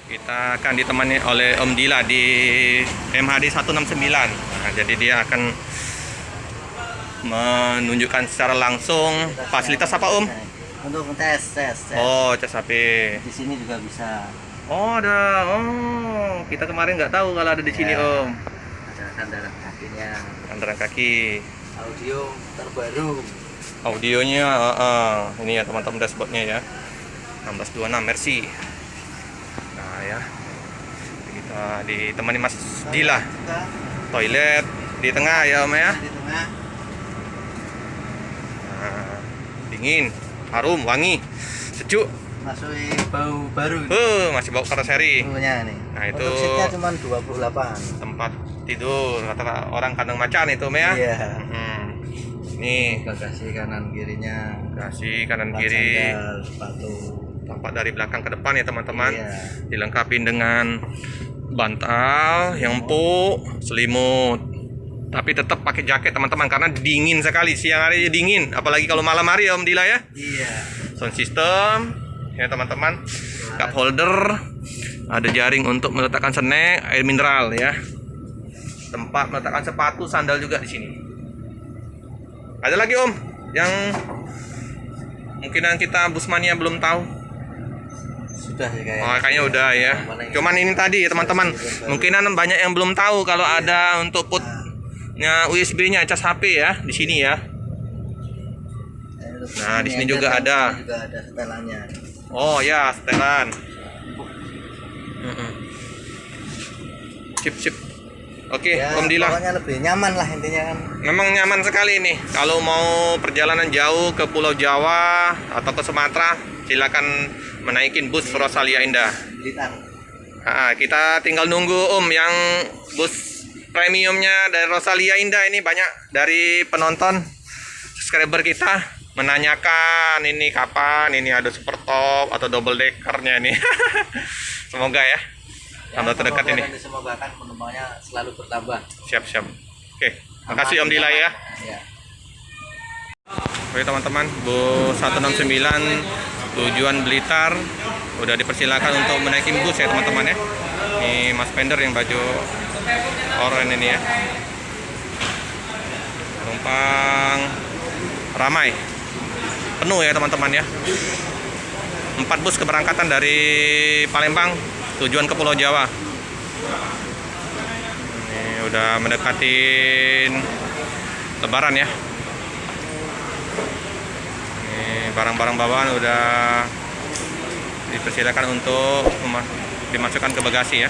Kita akan ditemani oleh Om Dila di MHD 169. Nah, jadi dia akan menunjukkan secara langsung fasilitas apa, Om? Untuk tes. Oh, cas HP. Di sini juga bisa. Oh, ada. Oh, kita kemarin nggak tahu kalau ada di sini, Ya, Om. ada sandaran kakinya. Sandaran kaki. Audio terbaru. Audionya, ini ya teman-teman dashboardnya ya. 1626 Mercy. Nah ya, kita ditemani Mas Dila. Toilet di tengah ya, Om ya. Di tengah. Nah, dingin, harum, wangi, sejuk. Masuk bau baru. Masih bau karoseri. Punya nih. Nah, itu untuk seatnya cuma 28. tempat tidur kata orang kandang macan itu, Om ya. Iya. Ini Bagasi kanan kirinya. kasih kanan Tempat kiri, sandal, sepatu. tampak dari belakang ke depan ya teman-teman. Iya. Dilengkapi dengan bantal yang empuk, selimut. Tapi tetap pakai jaket teman-teman karena dingin sekali, siang hari dingin, apalagi kalau malam hari ya Om Dila ya. Iya. Sound system ya teman-teman, cup holder, ada jaring untuk meletakkan snack, air mineral ya. Tempat meletakkan sepatu, sandal juga di sini. Ada lagi Om yang mungkinan kita Busmania belum tahu. Sudah sih kayaknya. Oh, kayaknya udah ya. Cuman ini tadi ya teman-teman, mungkinan banyak yang belum tahu kalau ada untuk putnya USB-nya cas HP ya di sini ya. Nah, di sini juga ada. Juga ada setelannya. Oh ya, setelan. Sip. Oke, Ya, Om Dila. pokoknya lebih nyaman lah intinya kan. Memang nyaman sekali nih. Kalau mau perjalanan jauh ke Pulau Jawa atau ke Sumatera, silakan menaikin bus Rosalia Indah. Blitar. Kita tinggal nunggu Om yang bus premiumnya dari Rosalia Indah ini. Banyak dari penonton subscriber kita menanyakan ini kapan ini ada super top atau double deckernya nih. Semoga ya. Tanda terdekat ini. Semoga kan penumpangnya selalu bertambah. Siap. Oke, makasih Om Dila ya. Ya. Oke teman-teman, bus 169 tujuan Blitar udah dipersilakan untuk menaikin bus ya teman-teman ya. Ini Mas Pender yang baju oranye ini ya. Penumpang ramai, penuh ya teman-teman ya. 4 bus keberangkatan dari Palembang tujuan ke Pulau Jawa. Ini udah mendekatin Lebaran ya. Ini barang-barang bawaan udah dipersilakan untuk dimasukkan ke bagasi ya.